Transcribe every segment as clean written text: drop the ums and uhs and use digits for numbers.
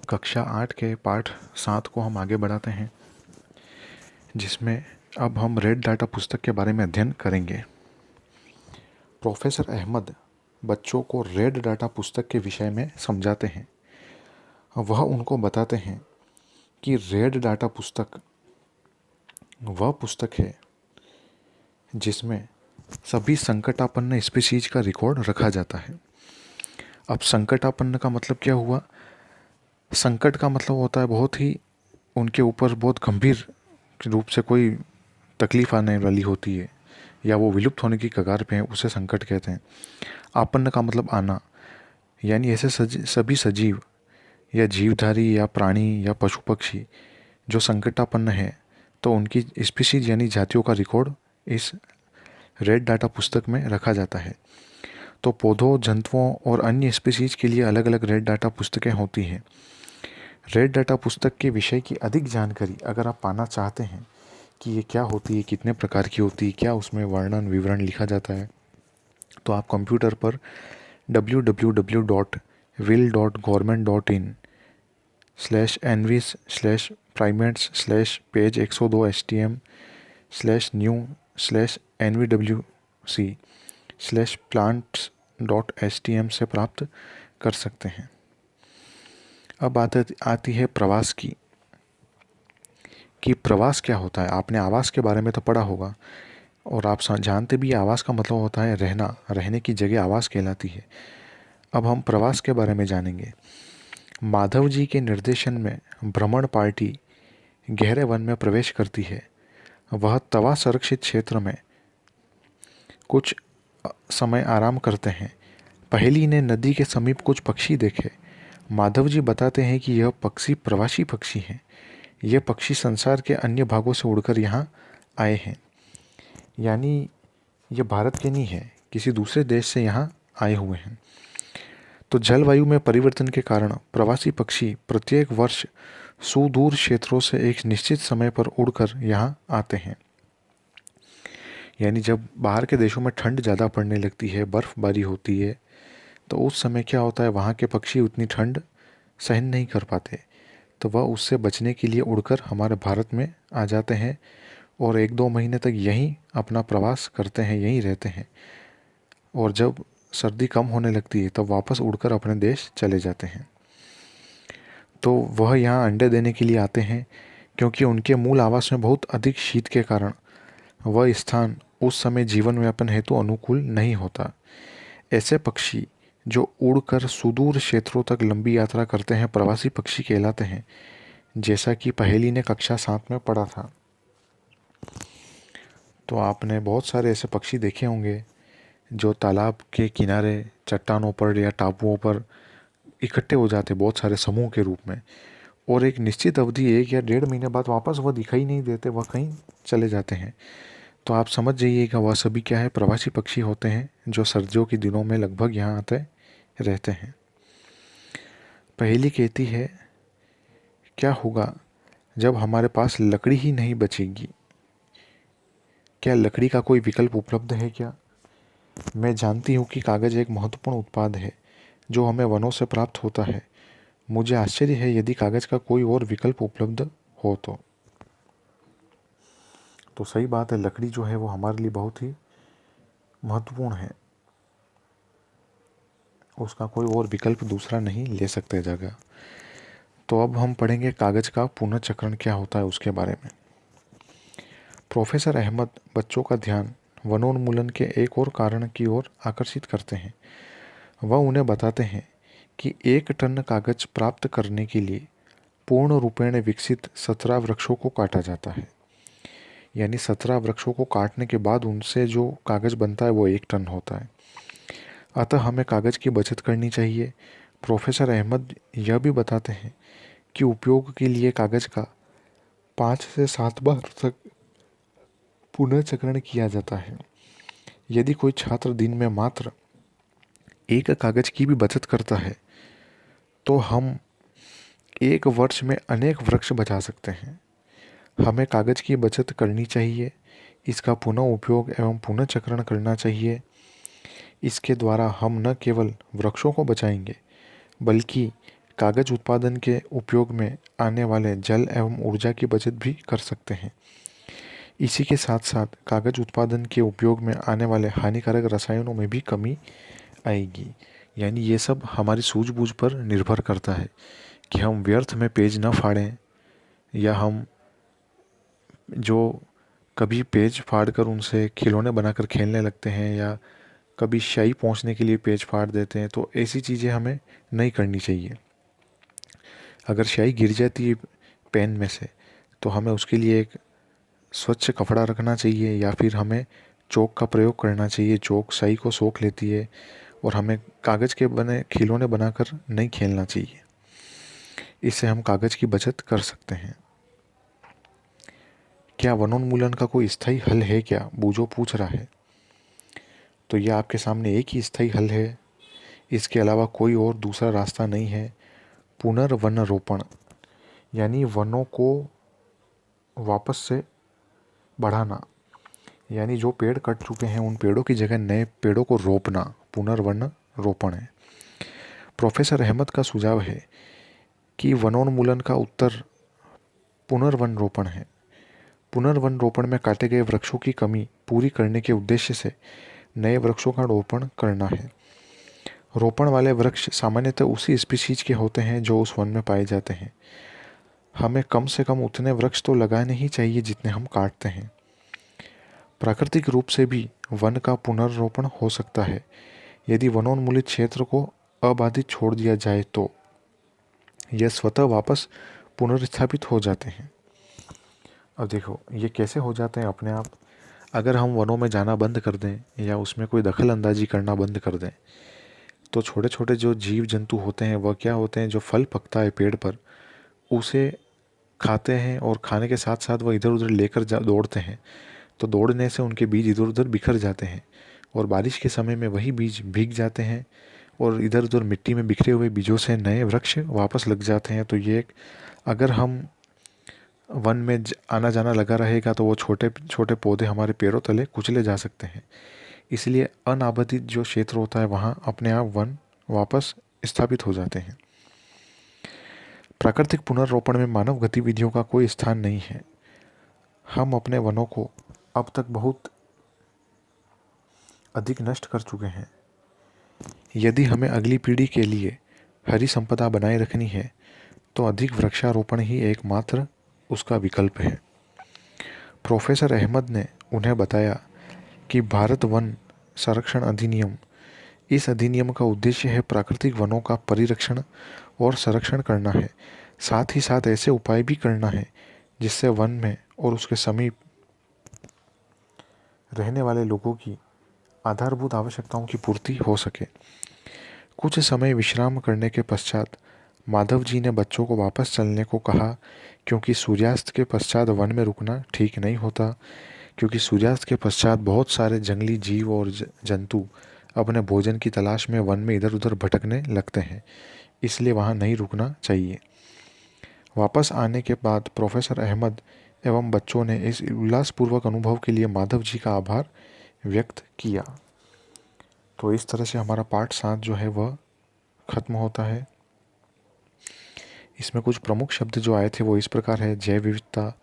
कक्षा 8 के पाठ 7 को हम आगे बढ़ाते हैं, जिसमें अब हम रेड डाटा पुस्तक के बारे में अध्ययन करेंगे। प्रोफेसर अहमद बच्चों को रेड डाटा पुस्तक के विषय में समझाते हैं। वह उनको बताते हैं कि रेड डाटा पुस्तक वह पुस्तक है जिसमें सभी संकटापन्न स्पीशीज का रिकॉर्ड रखा जाता है। अब संकटापन्न का मतलब क्या हुआ? संकट का मतलब होता है बहुत ही उनके ऊपर बहुत गंभीर रूप से कोई तकलीफ आने वाली होती है या वो विलुप्त होने की कगार पे हैं, उसे संकट कहते हैं। आपन्न का मतलब आना, यानी ऐसे सभी सजीव या जीवधारी या प्राणी या पशु पक्षी जो संकटापन्न है, तो उनकी स्पीशीज यानी जातियों का रिकॉर्ड इस रेड डाटा पुस्तक में रखा जाता है। तो पौधों, जंतुओं और अन्य स्पीशीज के लिए अलग अलग रेड डाटा पुस्तकें होती हैं। रेड डाटा पुस्तक के विषय की अधिक जानकारी अगर आप पाना चाहते हैं कि ये क्या होती है, कितने प्रकार की होती है, क्या उसमें वर्णन विवरण लिखा जाता है, तो आप कंप्यूटर पर www.will.government.in/nvis/primate/new/nvwc/plants.htm से प्राप्त कर सकते हैं। अब आती है प्रवास की कि प्रवास क्या होता है। आपने आवास के बारे में तो पढ़ा होगा, और आप जानते भी आवास का मतलब होता है रहना, रहने की जगह आवास कहलाती है। अब हम प्रवास के बारे में जानेंगे। माधव जी के निर्देशन में भ्रमण पार्टी गहरे वन में प्रवेश करती है। वह तवा संरक्षित क्षेत्र में कुछ समय आराम करते हैं। पहेली ने नदी के समीप कुछ पक्षी देखे। माधव जी बताते हैं कि यह पक्षी प्रवासी पक्षी हैं। ये पक्षी संसार के अन्य भागों से उड़कर यहाँ आए हैं, यानी ये भारत के नहीं है, किसी दूसरे देश से यहाँ आए हुए हैं। तो जलवायु में परिवर्तन के कारण प्रवासी पक्षी प्रत्येक वर्ष सुदूर क्षेत्रों से एक निश्चित समय पर उड़कर यहाँ आते हैं। यानी जब बाहर के देशों में ठंड ज़्यादा पड़ने लगती है, बर्फ़बारी होती है, तो उस समय क्या होता है, वहाँ के पक्षी उतनी ठंड सहन नहीं कर पाते, तो वह उससे बचने के लिए उड़कर हमारे भारत में आ जाते हैं और 1-2 महीने तक यहीं अपना प्रवास करते हैं, यहीं रहते हैं। और जब सर्दी कम होने लगती है तब वापस उड़कर अपने देश चले जाते हैं। तो वह यहाँ अंडे देने के लिए आते हैं, क्योंकि उनके मूल आवास में बहुत अधिक शीत के कारण वह स्थान उस समय जीवन यापन हेतु अनुकूल नहीं होता। ऐसे पक्षी जो उड़कर सुदूर क्षेत्रों तक लंबी यात्रा करते हैं प्रवासी पक्षी कहलाते हैं, जैसा कि पहेली ने कक्षा 7 में पढ़ा था। तो आपने बहुत सारे ऐसे पक्षी देखे होंगे जो तालाब के किनारे, चट्टानों पर या टापुओं पर इकट्ठे हो जाते बहुत सारे समूह के रूप में, और एक निश्चित अवधि 1 या 1.5 महीने बाद वापस वह दिखाई नहीं देते, वह कहीं चले जाते हैं। तो आप समझ जाइएगा वह सभी क्या है, प्रवासी पक्षी होते हैं जो सर्दियों के दिनों में लगभग यहाँ आते रहते हैं। पहेली कहती है, क्या होगा जब हमारे पास लकड़ी ही नहीं बचेगी? क्या लकड़ी का कोई विकल्प उपलब्ध है क्या? मैं जानती हूँ कि कागज़ एक महत्वपूर्ण उत्पाद है जो हमें वनों से प्राप्त होता है। मुझे आश्चर्य है यदि कागज़ का कोई और विकल्प उपलब्ध हो तो सही बात है, लकड़ी जो है वो हमारे लिए बहुत ही महत्वपूर्ण है, उसका कोई और विकल्प दूसरा नहीं ले सकते जगह। तो अब हम पढ़ेंगे कागज़ का पुनर्चक्रण क्या होता है उसके बारे में। प्रोफेसर अहमद बच्चों का ध्यान वनोन्मूलन के एक और कारण की ओर आकर्षित करते हैं। वह उन्हें बताते हैं कि 1 टन कागज़ प्राप्त करने के लिए पूर्ण रूपेण विकसित 17 वृक्षों को काटा जाता है। यानी 17 वृक्षों को काटने के बाद उनसे जो कागज़ बनता है वो 1 टन होता है। अतः हमें कागज़ की बचत करनी चाहिए। प्रोफेसर अहमद यह भी बताते हैं कि उपयोग के लिए कागज़ का 5 से 7 बार तक पुनर्चक्रण किया जाता है। यदि कोई छात्र दिन में मात्र 1 कागज़ की भी बचत करता है तो हम 1 वर्ष में अनेक वृक्ष बचा सकते हैं। हमें कागज़ की बचत करनी चाहिए, इसका पुनः उपयोग एवं पुनर्चक्रण करना चाहिए। इसके द्वारा हम न केवल वृक्षों को बचाएंगे बल्कि कागज उत्पादन के उपयोग में आने वाले जल एवं ऊर्जा की बचत भी कर सकते हैं। इसी के साथ साथ कागज उत्पादन के उपयोग में आने वाले हानिकारक रसायनों में भी कमी आएगी। यानी ये सब हमारी सूझबूझ पर निर्भर करता है कि हम व्यर्थ में पेज न फाड़ें, या हम जो कभी पेज फाड़ कर उनसे खिलौने बनाकर खेलने लगते हैं, या कभी स्याही पोंछने के लिए पेज फाड़ देते हैं, तो ऐसी चीज़ें हमें नहीं करनी चाहिए। अगर स्याही गिर जाती है पेन में से, तो हमें उसके लिए एक स्वच्छ कपड़ा रखना चाहिए, या फिर हमें चौक का प्रयोग करना चाहिए। चौक स्याही को सोख लेती है, और हमें कागज़ के बने खिलौने बनाकर नहीं खेलना चाहिए। इससे हम कागज़ की बचत कर सकते हैं। क्या वनोन्मूलन का कोई स्थायी हल है क्या, बूझो पूछ रहा है। तो यह आपके सामने एक ही स्थायी हल है, इसके अलावा कोई और दूसरा रास्ता नहीं है। पुनर्वन रोपण, यानी वनों को वापस से बढ़ाना, यानी जो पेड़ कट चुके हैं उन पेड़ों की जगह नए पेड़ों को रोपना, पुनर्वन रोपण है। प्रोफेसर अहमद का सुझाव है कि वनोन्मूलन का उत्तर पुनर्वन रोपण है। पुनर्वन रोपण में काटे गए वृक्षों की कमी पूरी करने के उद्देश्य से नए वृक्षों का रोपण करना है। रोपण वाले वृक्ष सामान्यतः उसी स्पीशीज के होते हैं जो उस वन में पाए जाते हैं। हमें कम से कम उतने वृक्ष तो लगाने ही चाहिए जितने हम काटते हैं। प्राकृतिक रूप से भी वन का पुनर्रोपण हो सकता है। यदि वनोन्मूलित क्षेत्र को अबाधित छोड़ दिया जाए तो यह स्वतः वापस पुनर्स्थापित हो जाते हैं। अब देखो ये कैसे हो जाते हैं अपने आप। अगर हम वनों में जाना बंद कर दें या उसमें कोई दखल अंदाजी करना बंद कर दें, तो छोटे छोटे जो जीव जंतु होते हैं वह क्या होते हैं, जो फल पकता है पेड़ पर उसे खाते हैं, और खाने के साथ साथ वह इधर उधर लेकर दौड़ते हैं। तो दौड़ने से उनके बीज इधर उधर बिखर जाते हैं, और बारिश के समय में वही बीज भीग जाते हैं, और इधर उधर मिट्टी में बिखरे हुए बीजों से नए वृक्ष वापस लग जाते हैं। तो ये अगर हम वन में आना जाना लगा रहेगा तो वो छोटे छोटे पौधे हमारे पैरों तले कुचले जा सकते हैं। इसलिए अनाबादित जो क्षेत्र होता है वहाँ अपने आप वन वापस स्थापित हो जाते हैं। प्राकृतिक पुनर्रोपण में मानव गतिविधियों का कोई स्थान नहीं है। हम अपने वनों को अब तक बहुत अधिक नष्ट कर चुके हैं। यदि हमें अगली पीढ़ी के लिए हरी संपदा बनाए रखनी है तो अधिक वृक्षारोपण ही एकमात्र उसका विकल्प है। प्रोफेसर अहमद ने उन्हें बताया कि भारत वन संरक्षण अधिनियम, इस अधिनियम का उद्देश्य है प्राकृतिक वनों का परिरक्षण और संरक्षण करना है। साथ ही साथ ऐसे उपाय भी करना है जिससे वन में और उसके समीप रहने वाले लोगों की आधारभूत आवश्यकताओं की पूर्ति हो सके। कुछ समय विश्राम करने के पश्चात माधव जी ने बच्चों को वापस चलने को कहा, क्योंकि सूर्यास्त के पश्चात वन में रुकना ठीक नहीं होता, क्योंकि सूर्यास्त के पश्चात बहुत सारे जंगली जीव और जंतु अपने भोजन की तलाश में वन में इधर उधर भटकने लगते हैं, इसलिए वहाँ नहीं रुकना चाहिए। वापस आने के बाद प्रोफेसर अहमद एवं बच्चों ने इस उल्लासपूर्वक अनुभव के लिए माधव जी का आभार व्यक्त किया। तो इस तरह से हमारा पार्ट 7 जो है वह खत्म होता है। इसमें कुछ प्रमुख शब्द जो आए थे वो इस प्रकार है: जैव विविधता,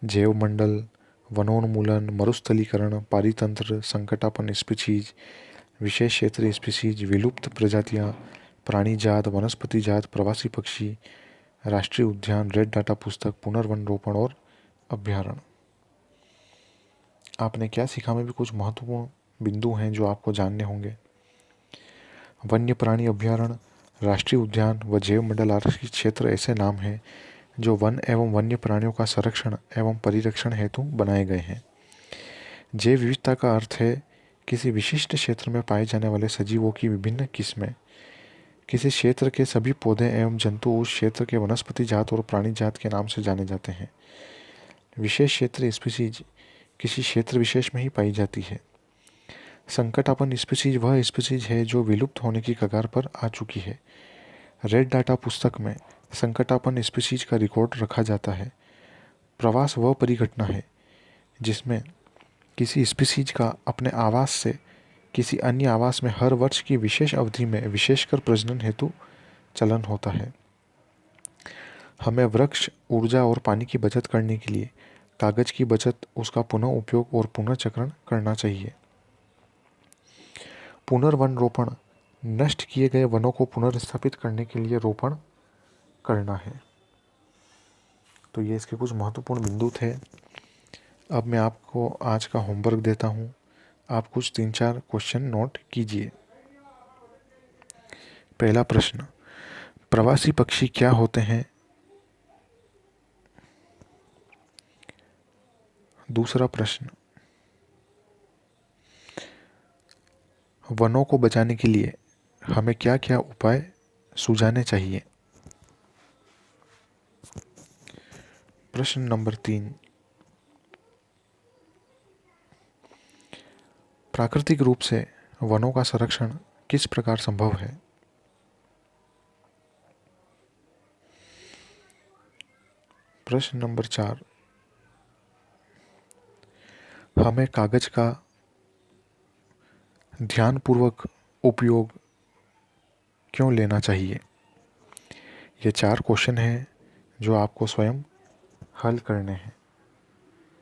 जैव मंडल, वनोन्मूलन, मरुस्थलीकरण, पारितंत्र, संकटापन्न स्पीशीज, विशेष क्षेत्रीय स्पीशीज, विलुप्त प्रजातियाँ, प्राणी जात, वनस्पति जात, प्रवासी पक्षी, राष्ट्रीय उद्यान, रेड डाटा पुस्तक, पुनर्वन रोपण और अभ्यारण्य। आपने क्या सीखा में भी कुछ महत्वपूर्ण बिंदु हैं जो आपको जानने होंगे। वन्य प्राणी अभ्यारण्य, राष्ट्रीय उद्यान व जैव मंडल आरक्षित क्षेत्र ऐसे नाम हैं जो वन एवं वन्य प्राणियों का संरक्षण एवं परिरक्षण हेतु बनाए गए हैं। जैव विविधता का अर्थ है किसी विशिष्ट क्षेत्र में पाए जाने वाले सजीवों की विभिन्न किस्में। किसी क्षेत्र के सभी पौधे एवं जंतु उस क्षेत्र के वनस्पति जात और प्राणी जात के नाम से जाने जाते हैं। विशेष क्षेत्रीय स्पीशीज किसी क्षेत्र विशेष में ही पाई जाती है। संकटापन्न स्पीशीज वह स्पीशीज है जो विलुप्त होने की कगार पर आ चुकी है। रेड डाटा पुस्तक में संकटापन्न स्पीशीज का रिकॉर्ड रखा जाता है। प्रवास वह परिघटना है जिसमें किसी स्पीशीज का अपने आवास से किसी अन्य आवास में हर वर्ष की विशेष अवधि में विशेषकर प्रजनन हेतु चलन होता है। हमें वृक्ष, ऊर्जा और पानी की बचत करने के लिए कागज की बचत, उसका पुनः उपयोग और पुनर्चक्रण करना चाहिए। पुनर्वन रोपण, नष्ट किए गए वनों को पुनर्स्थापित करने के लिए रोपण करना है। तो ये इसके कुछ महत्वपूर्ण बिंदु थे। अब मैं आपको आज का होमवर्क देता हूँ। आप कुछ 3-4 क्वेश्चन नोट कीजिए। पहला प्रश्न, प्रवासी पक्षी क्या होते हैं? दूसरा प्रश्न, वनों को बचाने के लिए हमें क्या क्या उपाय सुझाने चाहिए? प्रश्न नंबर 3, प्राकृतिक रूप से वनों का संरक्षण किस प्रकार संभव है? प्रश्न नंबर 4, हमें कागज का ध्यानपूर्वक उपयोग क्यों लेना चाहिए? ये 4 क्वेश्चन हैं जो आपको स्वयं हल करने हैं।